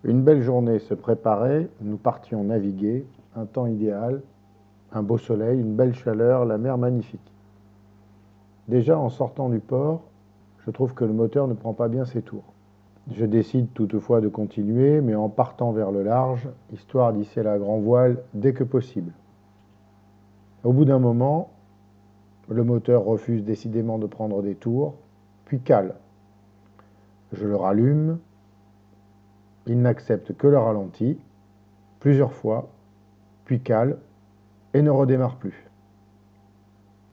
Une belle journée se préparait, nous partions naviguer, un temps idéal, un beau soleil, une belle chaleur, la mer magnifique. Déjà en sortant du port, je trouve que le moteur ne prend pas bien ses tours. Je décide toutefois de continuer, mais en partant vers le large, histoire d'hisser la grand voile dès que possible. Au bout d'un moment, le moteur refuse décidément de prendre des tours, puis cale. Je le rallume, il n'accepte que le ralenti, plusieurs fois, puis cale et ne redémarre plus.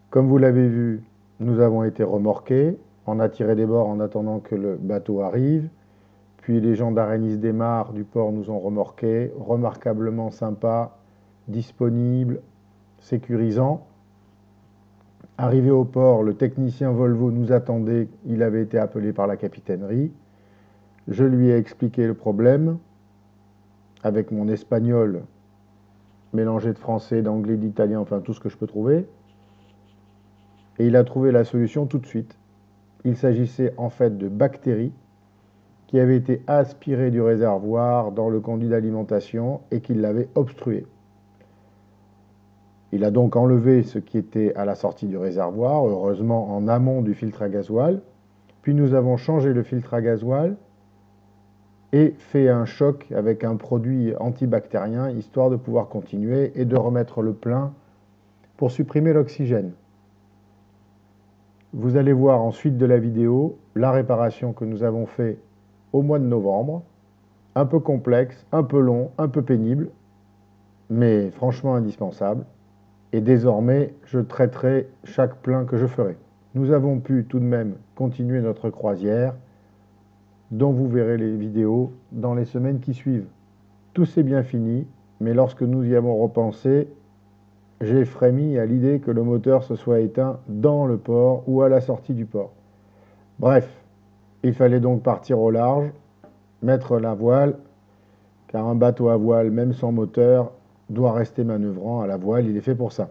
Comme vous l'avez vu, nous avons été remorqués, on a tiré des bords en attendant que le bateau arrive, puis les gens d'Arénis des Mares du port nous ont remorqués, remarquablement sympas, disponibles, sécurisants. Arrivé au port, le technicien Volvo nous attendait, il avait été appelé par la capitainerie. Je lui ai expliqué le problème, avec mon espagnol mélangé de français, d'anglais, d'italien, enfin tout ce que je peux trouver. Et il a trouvé la solution tout de suite. Il s'agissait en fait de bactéries qui avaient été aspirées du réservoir dans le conduit d'alimentation et qui l'avaient obstrué. Il a donc enlevé ce qui était à la sortie du réservoir, heureusement en amont du filtre à gasoil. Puis nous avons changé le filtre à gasoil et fait un choc avec un produit antibactérien, histoire de pouvoir continuer et de remettre le plein pour supprimer l'oxygène. Vous allez voir ensuite de la vidéo la réparation que nous avons fait au mois de novembre. Un peu complexe, un peu long, un peu pénible, mais franchement indispensable. Et désormais, je traiterai chaque plein que je ferai. Nous avons pu tout de même continuer notre croisière, dont vous verrez les vidéos dans les semaines qui suivent. Tout s'est bien fini, mais lorsque nous y avons repensé, j'ai frémi à l'idée que le moteur se soit éteint dans le port ou à la sortie du port. Bref, il fallait donc partir au large, mettre la voile, car un bateau à voile, même sans moteur, doit rester manœuvrant à la voile, il est fait pour ça.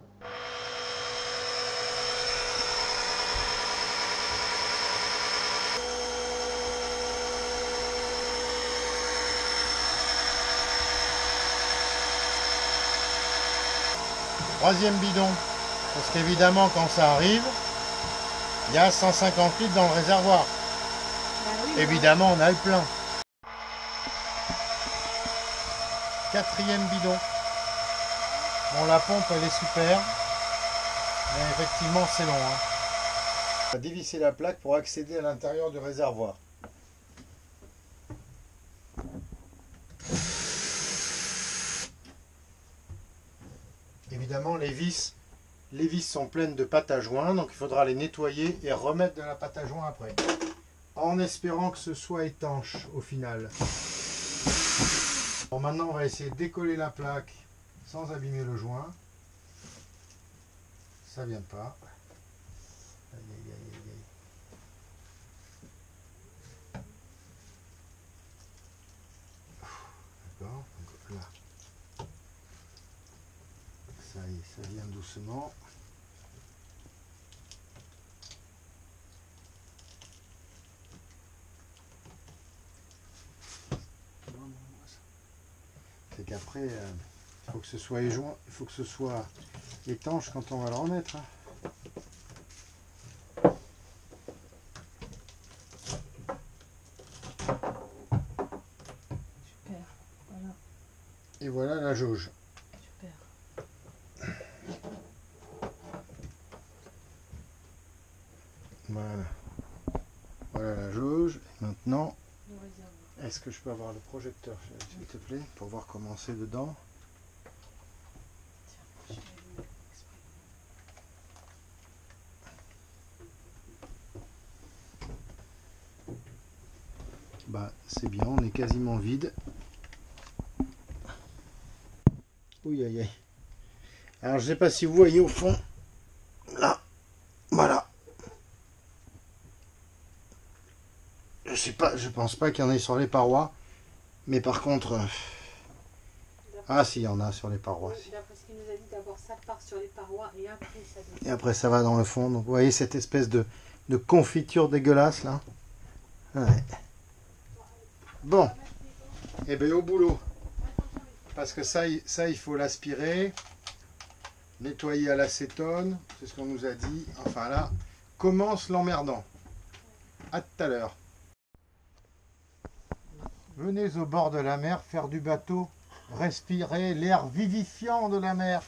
Troisième bidon, parce qu'évidemment quand ça arrive, il y a 150 litres dans le réservoir. Bah oui, Évidemment on a le plein. Quatrième bidon. Bon, la pompe elle est super, mais effectivement c'est long. On va dévisser la plaque pour accéder à l'intérieur du réservoir. Évidemment les vis sont pleines de pâte à joint, donc il faudra les nettoyer et remettre de la pâte à joint après. En espérant que ce soit étanche au final. Bon, maintenant on va essayer de décoller la plaque sans abîmer le joint. Ça vient pas. Aïe, aïe, aïe, aïe, aïe. D'accord, donc là. Ça y est, ça vient doucement. C'est qu'après, il faut que ce soit joint, il faut que ce soit étanche quand on va le remettre. super. Voilà. Et voilà la jauge. Super. Voilà. Voilà la jauge. Et maintenant, Le réservoir. est-ce que je peux avoir le projecteur, s'il te plaît, pour voir comment c'est dedans? Tiens, je vais allumer exprès. Bah, c'est bien, on est quasiment vide. Oui, aïe, aïe. Alors, je sais pas si vous voyez au fond. Là, voilà. Je sais pas, je pense pas qu'il y en ait sur les parois. Mais par contre... Ah si, il y en a sur les parois. Si. D'après ce qu'il nous a dit, d'abord ça part sur les parois et après ça descend. Et après ça va dans le fond. Donc vous voyez cette espèce de confiture dégueulasse là. Ouais. Bon. Eh bien au boulot. Parce que ça il faut l'aspirer. Nettoyer à l'acétone. C'est ce qu'on nous a dit. Enfin là, commence l'emmerdant. À tout à l'heure. Venez au bord de la mer faire du bateau. Respirer l'air vivifiant de la mer.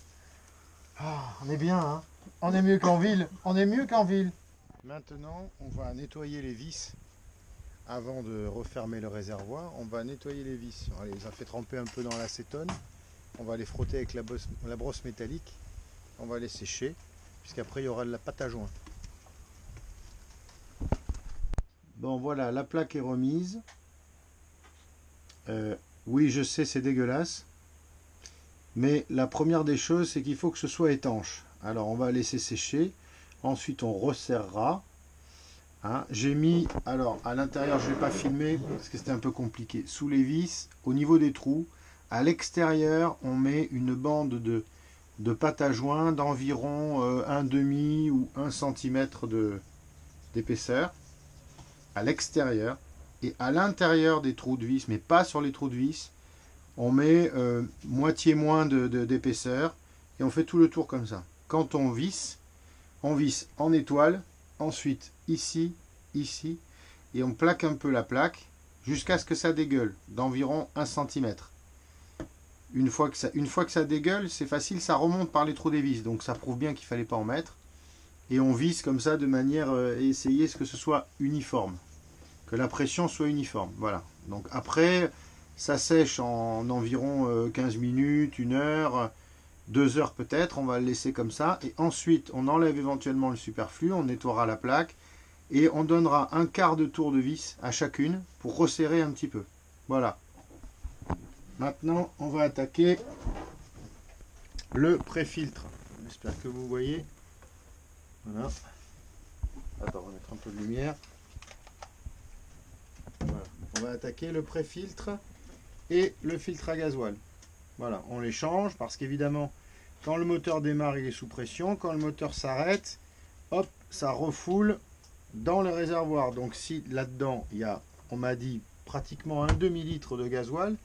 Ah, on est bien, hein? On est mieux qu'en ville. On est mieux qu'en ville. Maintenant, on va nettoyer les vis. Avant de refermer le réservoir, on va nettoyer les vis. On les a fait tremper un peu dans l'acétone. On va les frotter avec la brosse métallique. On va les sécher, puisqu'après il y aura de la pâte à joint. Bon voilà, la plaque est remise. Oui, je sais, c'est dégueulasse. Mais la première des choses, c'est qu'il faut que ce soit étanche. Alors on va laisser sécher. Ensuite on resserrera. Hein, j'ai mis, alors à l'intérieur je ne vais pas filmer parce que c'était un peu compliqué, sous les vis, au niveau des trous, à l'extérieur on met une bande de pâte à joint d'environ un demi ou 1 cm d'épaisseur, à l'extérieur, et à l'intérieur des trous de vis, mais pas sur les trous de vis, on met moitié moins d'épaisseur, et on fait tout le tour comme ça. Quand on visse en étoile. Ensuite, ici, ici, et on plaque un peu la plaque jusqu'à ce que ça dégueule d'environ 1 cm. Une fois que ça dégueule, c'est facile, ça remonte par les trous des vis, donc ça prouve bien qu'il ne fallait pas en mettre. Et on visse comme ça de manière à essayer que ce soit uniforme, que la pression soit uniforme. Voilà. Donc après, ça sèche en environ 15 minutes, 1 heure. 2 heures peut-être, on va le laisser comme ça, et ensuite on enlève éventuellement le superflu, on nettoiera la plaque, et on donnera un quart de tour de vis à chacune pour resserrer un petit peu. Voilà. Maintenant, on va attaquer le pré-filtre. J'espère que vous voyez. Voilà. Attends, on va mettre un peu de lumière. Voilà. On va attaquer le pré-filtre et le filtre à gasoil. Voilà, on les change parce qu'évidemment, quand le moteur démarre, il est sous pression. Quand le moteur s'arrête, hop, ça refoule dans le réservoir. Donc si là-dedans, il y a, on m'a dit, pratiquement un demi-litre de gasoil,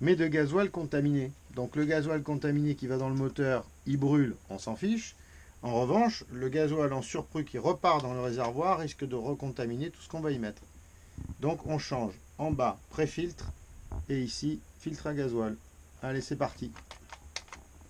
mais de gasoil contaminé. Donc le gasoil contaminé qui va dans le moteur, il brûle, on s'en fiche. En revanche, le gasoil en surplus qui repart dans le réservoir risque de recontaminer tout ce qu'on va y mettre. Donc on change en bas pré-filtre et ici filtre à gasoil. Allez, c'est parti.